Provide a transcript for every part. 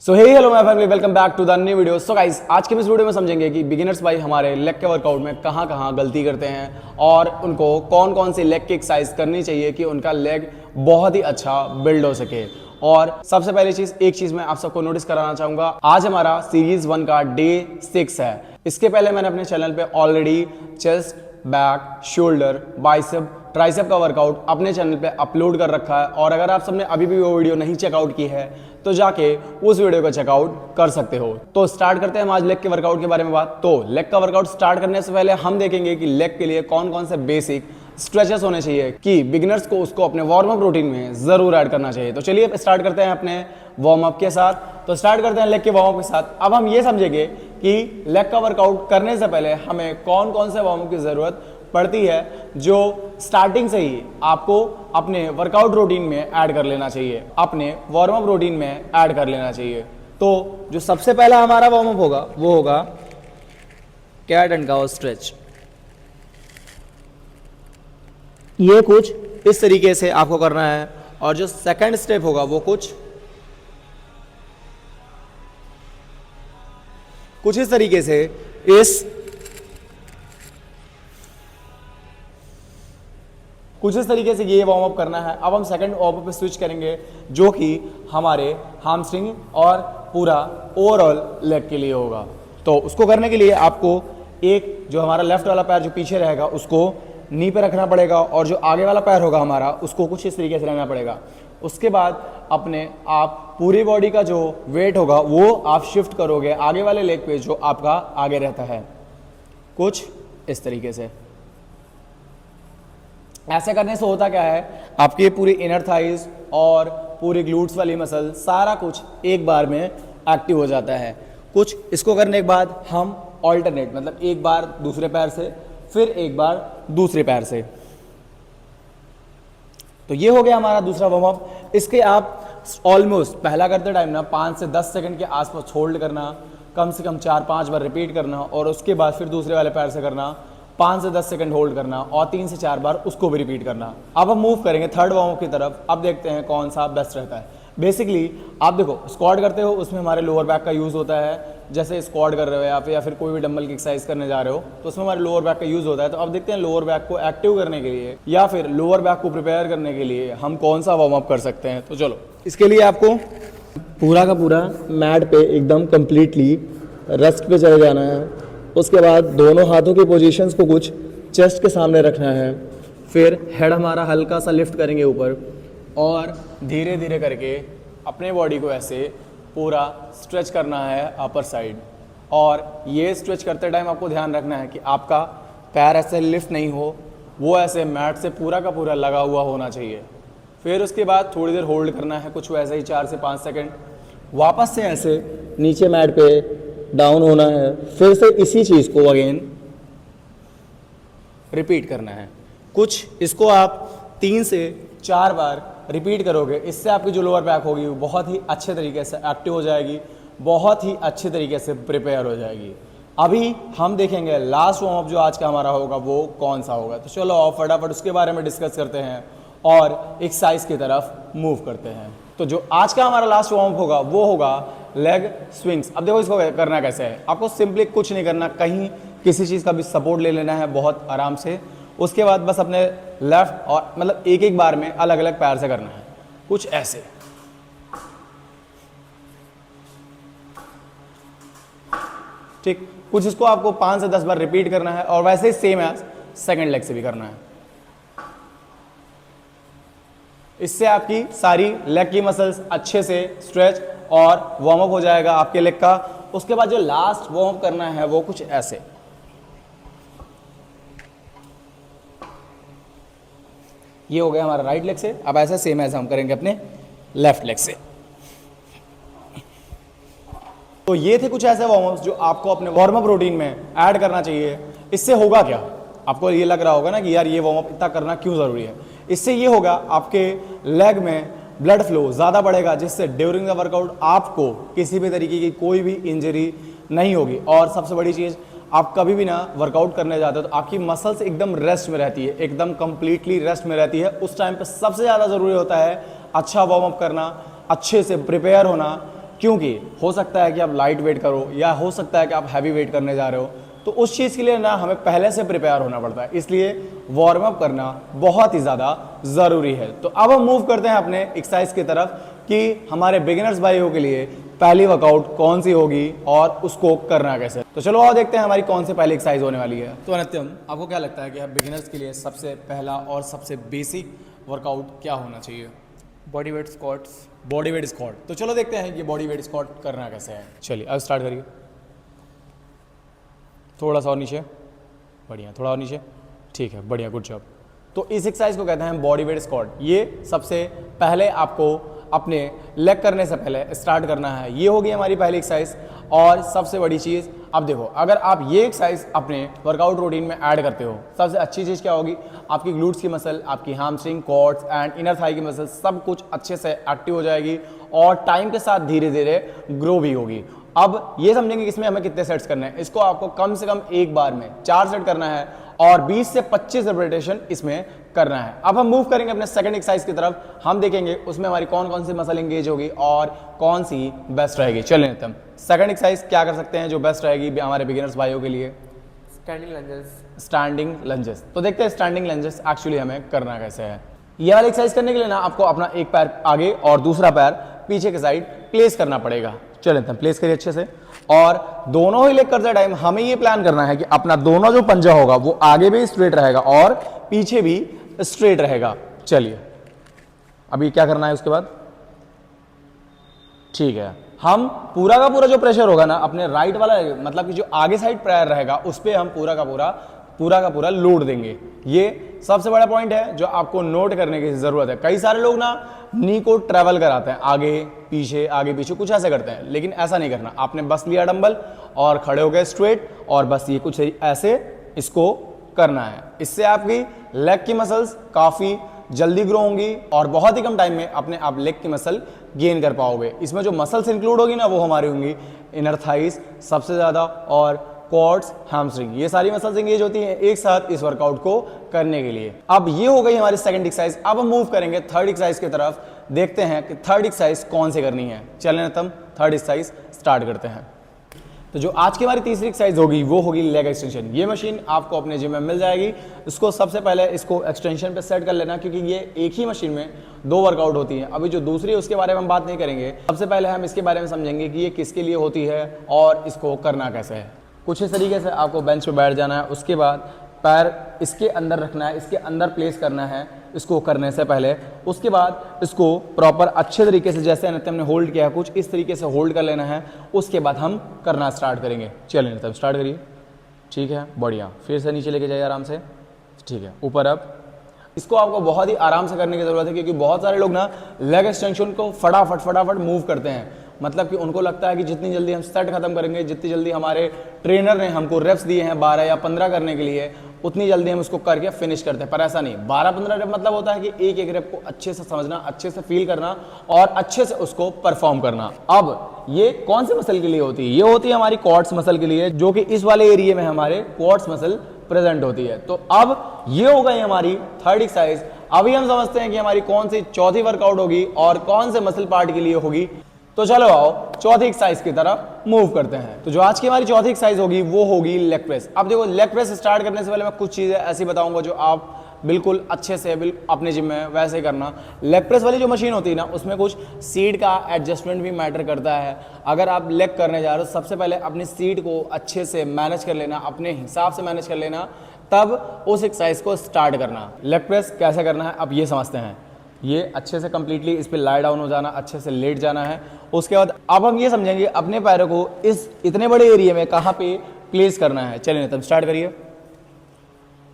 So hey hello my family, welcome back to the new video. So guys, आज के इस video में समझेंगे कि बिगिनर्स भाई हमारे लेग के वर्कआउट में कहाँ कहाँ गलती करते हैं और उनको कौन कौन सी लेग की एक्सरसाइज करनी चाहिए कि उनका लेग बहुत ही अच्छा बिल्ड हो सके। और सबसे पहली चीज, एक चीज मैं आप सबको नोटिस कराना चाहूंगा, आज हमारा सीरीज 1 का डे 6 है। इसके पहले मैंने अपने चैनल पे already chest, back, shoulder, bicep, tricep का वर्कआउट अपने चैनल पे अपलोड कर रखा है। और अगर आप सबने अभी भी वो वीडियो नहीं चेकआउट की है तो जाके उस वीडियो को चेकआउट कर सकते हो। तो स्टार्ट करते हैं हम आज लेग के वर्कआउट के बारे में बात। तो लेग का वर्कआउट स्टार्ट करने से पहले हम देखेंगे कि लेग के लिए कौन कौन से बेसिक स्ट्रेचेस होने चाहिए कि बिगिनर्स को उसको अपने वार्म अप रूटीन में जरूर ऐड करना चाहिए। तो चलिए स्टार्ट करते हैं अपने वार्म अप के साथ। तो स्टार्ट करते हैं लेग के वार्म अप के साथ। अब हम ये समझेंगे कि लेग का वर्कआउट करने से पहले हमें कौन कौन से वार्म अप की जरूरत पड़ती है जो स्टार्टिंग से ही आपको अपने वर्कआउट रूटीन में ऐड कर लेना चाहिए, अपने वार्म अप रूटीन में ऐड कर लेना चाहिए। तो जो सबसे पहला हमारा वार्म अप होगा वो होगा कैट एंड काउ स्ट्रेच। ये कुछ इस तरीके से आपको करना है। और जो सेकंड स्टेप होगा वो कुछ इस तरीके से ये वार्म अप करना है। अब हम सेकंड वार्म अप पे स्विच करेंगे जो कि हमारे हैमस्ट्रिंग और पूरा ओवरऑल लेग के लिए होगा। तो उसको करने के लिए आपको एक जो हमारा लेफ्ट वाला पैर जो पीछे रहेगा उसको नी पे रखना पड़ेगा और जो आगे वाला पैर होगा हमारा उसको कुछ इस तरीके से रहना पड़ेगा। उसके बाद अपने आप पूरी बॉडी का जो वेट होगा वो आप शिफ्ट करोगे आगे वाले लेग पे जो आपका आगे रहता है, कुछ इस तरीके से। ऐसे करने से होता क्या है, आपके पूरी इनर थाइज और पूरी ग्लूट्स वाली मसल सारा कुछ एक बार में एक्टिव हो जाता है। कुछ इसको करने के बाद हम ऑल्टरनेट, मतलब एक बार दूसरे पैर से फिर एक बार दूसरे पैर से। तो ये हो गया हमारा दूसरा वार्म अप। इसके आप ऑलमोस्ट पहला करते टाइम ना 5 से 10 सेकंड के आसपास होल्ड करना, कम से कम 4-5 बार रिपीट करना और उसके बाद फिर दूसरे वाले पैर से करना, 5 से 10 सेकंड होल्ड करना और 3 से 4 बार उसको भी रिपीट करना। अब हम मूव करेंगे थर्ड वार्म अप की तरफ। अब देखते हैं कौन सा बेस्ट रहता है। बेसिकली आप देखो, स्क्वाट करते हो उसमें हमारे लोअर बैक का यूज़ होता है। जैसे स्क्वाट कर रहे हो या फिर कोई भी डंबल की एक्सरसाइज करने जा रहे हो तो उसमें हमारे लोअर बैक का यूज़ होता है। तो अब देखते हैं लोअर बैक को एक्टिव करने के लिए या फिर लोअर बैक को प्रिपेयर करने के लिए हम कौन सा वार्म अप कर सकते हैं। तो चलो, इसके लिए आपको पूरा का पूरा मैट पे एकदम कंप्लीटली रेस्ट पे चले जाना है। उसके बाद दोनों हाथों की पोजीशंस को कुछ चेस्ट के सामने रखना है। फिर हेड हमारा हल्का सा लिफ्ट करेंगे ऊपर और धीरे धीरे करके अपने बॉडी को ऐसे पूरा स्ट्रेच करना है अपर साइड। और ये स्ट्रेच करते टाइम आपको ध्यान रखना है कि आपका पैर ऐसे लिफ्ट नहीं हो, वो ऐसे मैट से पूरा का पूरा लगा हुआ होना चाहिए। फिर उसके बाद थोड़ी देर होल्ड करना है, कुछ वैसे ही 4 से 5 सेकंड। वापस से ऐसे नीचे मैट पे डाउन होना है, फिर से इसी चीज़ को अगेन रिपीट करना है। कुछ इसको आप 3 से 4 बार रिपीट करोगे, इससे आपकी जो लोअर बैक होगी वो बहुत ही अच्छे तरीके से एक्टिव हो जाएगी, बहुत ही अच्छे तरीके से प्रिपेयर हो जाएगी। अभी हम देखेंगे लास्ट वार्म अप जो आज का हमारा होगा वो कौन सा होगा। तो चलो और फटाफट उसके बारे में डिस्कस करते हैं और एक्सरसाइज की तरफ मूव करते हैं। तो जो आज का हमारा लास्ट वार्म अप होगा वो होगा लेग स्विंग्स। अब देखो इसको करना कैसे है। आपको सिंपली कुछ नहीं करना, कहीं किसी चीज़ का भी सपोर्ट ले लेना है बहुत आराम से। उसके बाद बस अपने लेफ्ट और मतलब एक बार में अलग अलग पैर से करना है, कुछ ऐसे। ठीक, कुछ इसको आपको 5 से 10 बार रिपीट करना है और वैसे ही सेम एज सेकंड लेग से भी करना है। इससे आपकी सारी लेग की मसल्स अच्छे से स्ट्रेच और वार्म अप हो जाएगा आपके लेग का। उसके बाद जो लास्ट वार्म अप करना है वो कुछ ऐसे। ये हो गया हमारा राइट लेग से। अब ऐसा सेम ऐसा हम करेंगे अपने लेफ्ट लेग से। तो ये थे कुछ ऐसे वार्म अप्स जो आपको अपने वार्म अप रूटीन में ऐड करना चाहिए। इससे होगा क्या, आपको ये लग रहा होगा ना कि यार ये वार्म अप इतना करना क्यों ज़रूरी है। इससे ये होगा आपके लेग में ब्लड फ्लो ज़्यादा बढ़ेगा, जिससे ड्यूरिंग द वर्कआउट आपको किसी भी तरीके की कोई भी इंजरी नहीं होगी। और सबसे बड़ी चीज़, आप कभी भी ना वर्कआउट करने जाते हो तो आपकी मसल्स एकदम रेस्ट में रहती है, एकदम कंप्लीटली रेस्ट में रहती है। उस टाइम पे सबसे ज़्यादा ज़रूरी होता है अच्छा वार्म अप करना, अच्छे से प्रिपेयर होना, क्योंकि हो सकता है कि आप लाइट वेट करो या हो सकता है कि आप हैवी वेट करने जा रहे हो, तो उस चीज़ के लिए ना हमें पहले से प्रिपेयर होना पड़ता है, इसलिए वार्म अप करना बहुत ही ज़्यादा ज़रूरी है। तो अब हम मूव करते हैं अपने एक्सरसाइज की तरफ कि हमारे बिगिनर्स भाइयों के लिए पहली वर्कआउट कौन सी होगी और उसको करना कैसे। तो चलो और देखते हैं हमारी कौन सी पहली एक्सरसाइज होने वाली है। तो अनित्यम, आपको क्या लगता है कि बिगिनर्स के लिए सबसे पहला और सबसे बेसिक वर्कआउट क्या होना चाहिए? Body weight squats. Body weight squat. तो चलो देखते हैं कि बॉडी वेट स्क्वाट करना कैसे है। चलिए अब स्टार्ट करिए। थोड़ा सा और नीचे, बढ़िया, थोड़ा और नीचे, ठीक है, बढ़िया, गुड जॉब। तो इस एक्सरसाइज को कहते हैं बॉडी वेट स्क्वाट। ये सबसे पहले आपको अपने लेग करने से पहले स्टार्ट करना है। ये होगी हमारी पहली एक्सरसाइज। और सबसे बड़ी चीज़, अब देखो, अगर आप ये एक्सरसाइज अपने वर्कआउट रूटीन में ऐड करते हो, सबसे अच्छी चीज़ क्या होगी, आपकी ग्लूट्स की मसल, आपकी hamstring, quads and inner thigh की मसल सब कुछ अच्छे से एक्टिव हो जाएगी और टाइम के साथ धीरे धीरे ग्रो भी होगी। अब ये समझेंगे कि इसमें हमें कितने सेट्स करने हैं। इसको आपको कम से कम एक बार में 4 सेट करना है और 20 से 25 रिपीटेशन इसमें करना है। अब हम मूव करेंगे अपने सेकंड एक्सरसाइज की तरफ। हम देखेंगे उसमें हमारी कौन कौन सी मसल एंगेज होगी और कौन सी बेस्ट रहेगी। चलें हम सेकंड एक्सरसाइज क्या कर सकते हैं जो बेस्ट रहेगी हमारे बिगिनर्स भाइयों के लिए? Standing lunges. Standing lunges. तो देखते हैं स्टैंडिंग लंजेस एक्चुअली हमें करना कैसे है। ये वाली एक्सरसाइज करने के लिए ना आपको अपना एक पैर आगे और दूसरा पैर पीछे के साइड प्लेस करना पड़ेगा। चलें हम प्लेस करिए अच्छे से, और दोनों ही लेग करते टाइम हमें ये प्लान करना है कि अपना दोनों जो पंजा होगा वो आगे भी स्ट्रेट रहेगा और पीछे भी स्ट्रेट रहेगा। चलिए अभी क्या करना है उसके बाद, ठीक है, हम पूरा का पूरा जो प्रेशर होगा ना अपने राइट वाला, मतलब कि जो आगे साइड पैर रहेगा उस पर हम पूरा का पूरा लोड देंगे। ये सबसे बड़ा पॉइंट है जो आपको नोट करने की जरूरत है। कई सारे लोग ना नी को ट्रेवल कराते हैं, आगे पीछे कुछ ऐसे करते हैं, लेकिन ऐसा नहीं करना। आपने बस लिया डंबल और खड़े हो गए स्ट्रेट, और बस ये कुछ ऐसे इसको करना है। इससे आपकी लेग की मसल्स काफ़ी जल्दी ग्रो होंगी और बहुत ही कम टाइम में अपने आप लेग की मसल गेन कर पाओगे। इसमें जो मसल्स इंक्लूड होगी ना वो हमारी होंगी इनर थाइस सबसे ज़्यादा, और क्वाड्स, हैमस्ट्रिंग, ये सारी मसल्स एंगेज होती हैं एक साथ इस वर्कआउट को करने के लिए। अब ये हो गई हमारी सेकंड एक्सरसाइज। अब हम मूव करेंगे थर्ड एक्सरसाइज की तरफ, देखते हैं कि थर्ड एक्सरसाइज कौन सी करनी है। चलें हम थर्ड एक्सरसाइज स्टार्ट करते हैं। तो जो आज की हमारी तीसरी एक्सरसाइज होगी वो होगी लेग एक्सटेंशन। ये मशीन आपको अपने जिम में मिल जाएगी। इसको सबसे पहले इसको एक्सटेंशन पे सेट कर लेना, क्योंकि ये एक ही मशीन में 2 वर्कआउट होती हैं। अभी जो दूसरी है उसके बारे में हम बात नहीं करेंगे। सबसे पहले हम इसके बारे में समझेंगे कि ये किसके लिए होती है और इसको करना कैसे है। कुछ इस तरीके से आपको बेंच पे बैठ जाना है, उसके बाद पैर इसके अंदर रखना है, इसके अंदर प्लेस करना है इसको करने से पहले। उसके बाद इसको प्रॉपर अच्छे तरीके से, जैसे नित्यम ने होल्ड किया है कुछ इस तरीके से होल्ड कर लेना है। उसके बाद हम करना स्टार्ट करेंगे। चलिए नित्यम स्टार्ट करिए, ठीक है, बढ़िया। फिर से नीचे लेके जाइए आराम से, ठीक है, ऊपर अप। इसको आपको बहुत ही आराम से करने की ज़रूरत है, क्योंकि बहुत सारे लोग ना लेग एक्सटेंशन को फटाफट मूव करते हैं। मतलब कि उनको लगता है कि जितनी जल्दी हम सेट खत्म करेंगे, जितनी जल्दी हमारे ट्रेनर ने हमको रेप्स दिए हैं 12 या 15 करने के लिए, उतनी जल्दी हम उसको करके फिनिश करते हैं। पर ऐसा नहीं, 12-15 रेप मतलब होता है कि एक एक रेप को अच्छे से समझना, अच्छे से फील करना और अच्छे से उसको परफॉर्म करना। अब ये कौन सी मसल के लिए होती है? ये होती है हमारी क्वाड्स मसल के लिए, जो कि इस वाले एरिया में हमारे क्वाड्स मसल प्रेजेंट होती है। तो अब ये हो गई हमारी थर्ड एक्सरसाइज। अभी हम समझते हैं कि हमारी कौन सी चौथी वर्कआउट होगी और कौन से मसल पार्ट के लिए होगी। तो चलो आओ चौथी एक्सरसाइज की तरफ मूव करते हैं। तो जो आज की हमारी चौथी एक्सरसाइज होगी वो होगी लेग प्रेस। अब देखो, लेग प्रेस स्टार्ट करने से पहले मैं कुछ चीज़ें ऐसी बताऊंगा जो आप बिल्कुल अच्छे से अपने जिम में वैसे करना। लेग प्रेस वाली जो मशीन होती है ना, उसमें कुछ सीट का एडजस्टमेंट भी मैटर करता है। अगर आप लेग करने जा रहे हो, सबसे पहले अपनी सीट को अच्छे से मैनेज कर लेना, अपने हिसाब से मैनेज कर लेना, तब उस एक्सरसाइज को स्टार्ट करना। लेग प्रेस कैसे करना है अब ये समझते हैं। ये अच्छे से कंप्लीटली इस पे लाई डाउन हो जाना, अच्छे से लेट जाना है। उसके बाद अब हम ये समझेंगे अपने पैरों को इस इतने बड़े एरिया में कहाँ पे प्लेस करना है। चलिए तब स्टार्ट करिए।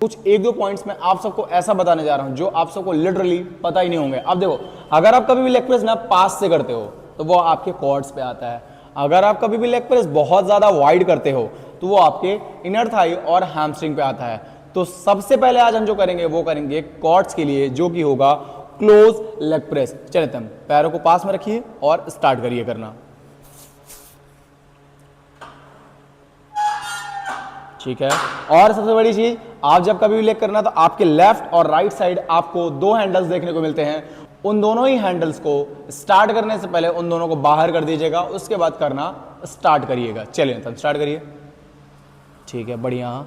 कुछ 1-2 पॉइंट्स में आप सबको ऐसा बताने जा रहा हूं जो आप सबको लिटरली पता ही नहीं होंगे। अब देखो, अगर आप कभी भी लेग प्रेस ना पास से करते हो तो वो आपके क्वाड्स पे आता है। अगर आप कभी भी लेग प्रेस बहुत ज्यादा वाइड करते हो तो वो आपके इनर थाई और हैमस्ट्रिंग पे आता है। तो सबसे पहले आज हम जो करेंगे वो करेंगे क्वाड्स के लिए, जो कि होगा क्लोज लेग प्रेस। चलिए तुम पैरों को पास में रखिए और स्टार्ट करिए करना। ठीक है, और सबसे बड़ी चीज, आप जब कभी भी लेग करना तो आपके लेफ्ट और राइट साइड आपको 2 हैंडल्स देखने को मिलते हैं। उन दोनों ही हैंडल्स को स्टार्ट करने से पहले उन दोनों को बाहर कर दीजिएगा, उसके बाद करना स्टार्ट करिएगा। चलिए तब स्टार्ट करिए। ठीक है, बढ़िया।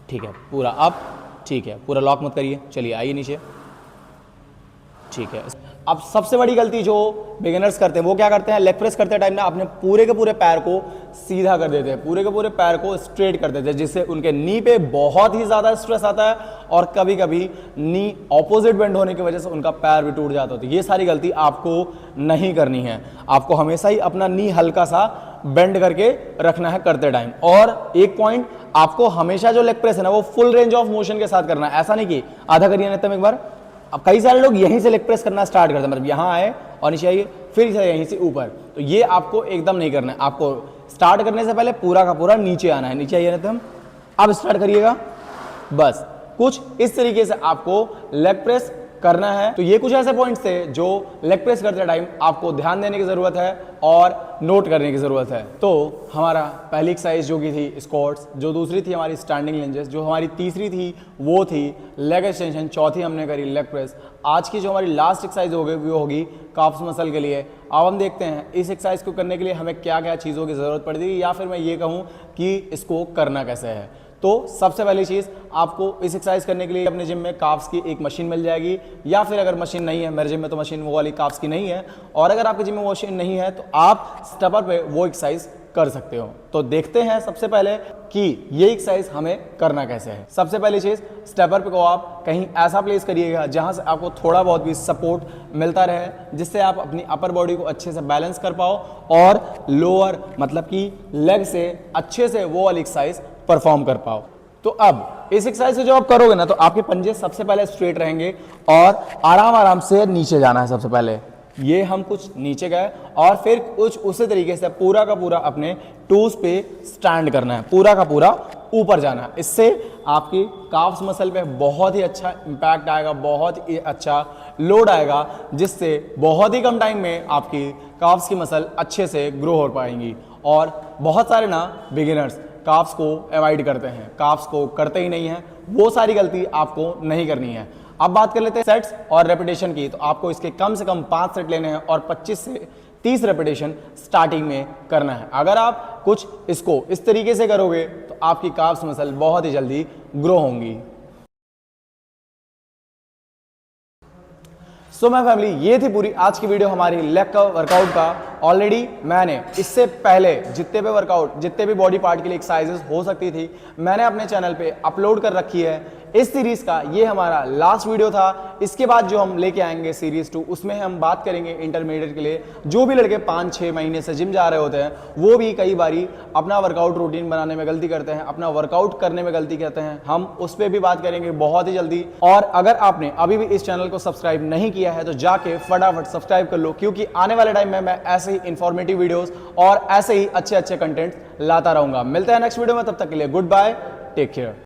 ठीक है, पूरा अप। ठीक है, पूरा लॉक मत करिए। चलिए आइए नीचे। ठीक है, अब सबसे बड़ी गलती जो बिगिनर्स करते हैं वो क्या करते हैं, लेग प्रेस करते टाइम ना अपने पूरे के पूरे पैर को सीधा कर देते हैं, पूरे के पूरे पैर को स्ट्रेट कर देते हैं, जिससे उनके नी पे बहुत ही ज़्यादा स्ट्रेस आता है और कभी कभी नी ऑपोजिट बेंड होने की वजह से उनका पैर भी टूट जाता है। तो ये सारी गलती आपको नहीं करनी है। आपको हमेशा ही अपना नी हल्का सा बेंड करके रखना है करते टाइम। और एक पॉइंट, आपको हमेशा जो लेग प्रेस है ना वो फुल रेंज ऑफ मोशन के साथ करना है। ऐसा नहीं कि आधा करिए नहीं तब एक बार। अब कई सारे लोग यहीं से लेग प्रेस करना स्टार्ट करते हैं, मतलब यहाँ आए और नीचे आइए, फिर यहीं से ऊपर। तो ये आपको एकदम नहीं करना है। आपको स्टार्ट करने से पहले पूरा का पूरा नीचे आना है। नीचे आइए नहीं तब, अब स्टार्ट करिएगा। बस कुछ इस तरीके से आपको लेग प्रेस करना है। तो ये कुछ ऐसे पॉइंट्स थे जो लेग प्रेस करते टाइम आपको ध्यान देने की जरूरत है और नोट करने की जरूरत है। तो हमारा पहली एक्सरसाइज जो की थी स्क्वाट्स, जो दूसरी थी हमारी स्टैंडिंग लंजेस, जो हमारी तीसरी थी वो थी लेग एक्सटेंशन, चौथी हमने करी लेग प्रेस। आज की जो हमारी लास्ट एक्सरसाइज होगी वो होगी काफ्स मसल के लिए। अब हम देखते हैं इस एक्सरसाइज को करने के लिए हमें क्या क्या चीज़ों की ज़रूरत पड़ेगी, या फिर मैं ये कहूँ कि इसको करना कैसे है। तो सबसे पहली चीज़, आपको इस एक्सरसाइज करने के लिए अपने जिम में काफ्स की एक मशीन मिल जाएगी, या फिर अगर मशीन नहीं है, मेरे जिम में तो मशीन वो वाली काफ्स की नहीं है, और अगर आपके जिम में मशीन नहीं है तो आप स्टेपर पे वो एक्सरसाइज कर सकते हो। तो देखते हैं सबसे पहले कि ये एक्सरसाइज हमें करना कैसे है। सबसे पहली चीज़, स्टेपर पे को आप कहीं ऐसा प्लेस करिएगा जहाँ से आपको थोड़ा बहुत भी सपोर्ट मिलता रहे, जिससे आप अपनी अपर बॉडी को अच्छे से बैलेंस कर पाओ और लोअर मतलब कि लेग से अच्छे से वो वाली एक्सरसाइज परफॉर्म कर पाओ। तो अब इस एक्सरसाइज को जब आप करोगे ना तो आपके पंजे सबसे पहले स्ट्रेट रहेंगे और आराम आराम से नीचे जाना है। सबसे पहले ये हम कुछ नीचे गए और फिर कुछ उसी तरीके से पूरा का पूरा अपने टोज पे स्टैंड करना है, पूरा का पूरा ऊपर जाना है। इससे आपकी काफ्स मसल पे बहुत ही अच्छा इम्पैक्ट आएगा, बहुत ही अच्छा लोड आएगा, जिससे बहुत ही कम टाइम में आपकी काफ्स की मसल अच्छे से ग्रो हो पाएंगी। और बहुत सारे ना बिगिनर्स काफ्स को अवॉइड करते हैं, काफ्स को करते ही नहीं हैं। वो सारी गलती आपको नहीं करनी है। अब बात कर लेते हैं सेट्स और रेपिटेशन की। तो आपको इसके कम से कम 5 सेट लेने हैं और 25 से 30 रेपिटेशन स्टार्टिंग में करना है। अगर आप कुछ इसको इस तरीके से करोगे तो आपकी काफ्स मसल बहुत ही जल्दी ग्रो होंगी। सो माय फैमिली, ये थी पूरी आज की वीडियो हमारी लेग का वर्कआउट का। ऑलरेडी मैंने इससे पहले जितने भी वर्कआउट, जितने भी बॉडी पार्ट के लिए एक्सरसाइजेस हो सकती थी, मैंने अपने चैनल पे अपलोड कर रखी है। इस सीरीज का ये हमारा लास्ट वीडियो था। इसके बाद जो हम लेके आएंगे सीरीज 2, उसमें हम बात करेंगे इंटरमीडिएट के लिए। जो भी लड़के 5-6 महीने से जिम जा रहे होते हैं वो भी कई बारी अपना वर्कआउट रूटीन बनाने में गलती करते हैं, अपना वर्कआउट करने में गलती करते हैं। हम उस पर भी बात करेंगे बहुत ही जल्दी। और अगर आपने अभी भी इस चैनल को सब्सक्राइब नहीं किया है तो जाके फटाफट सब्सक्राइब कर लो, क्योंकि आने वाले टाइम में मैं ऐसे ही इंफॉर्मेटिव वीडियोस और ऐसे ही अच्छे अच्छे कंटेंट लाता रहूंगा। मिलते हैं नेक्स्ट वीडियो में, तब तक के लिए गुड बाय, टेक केयर।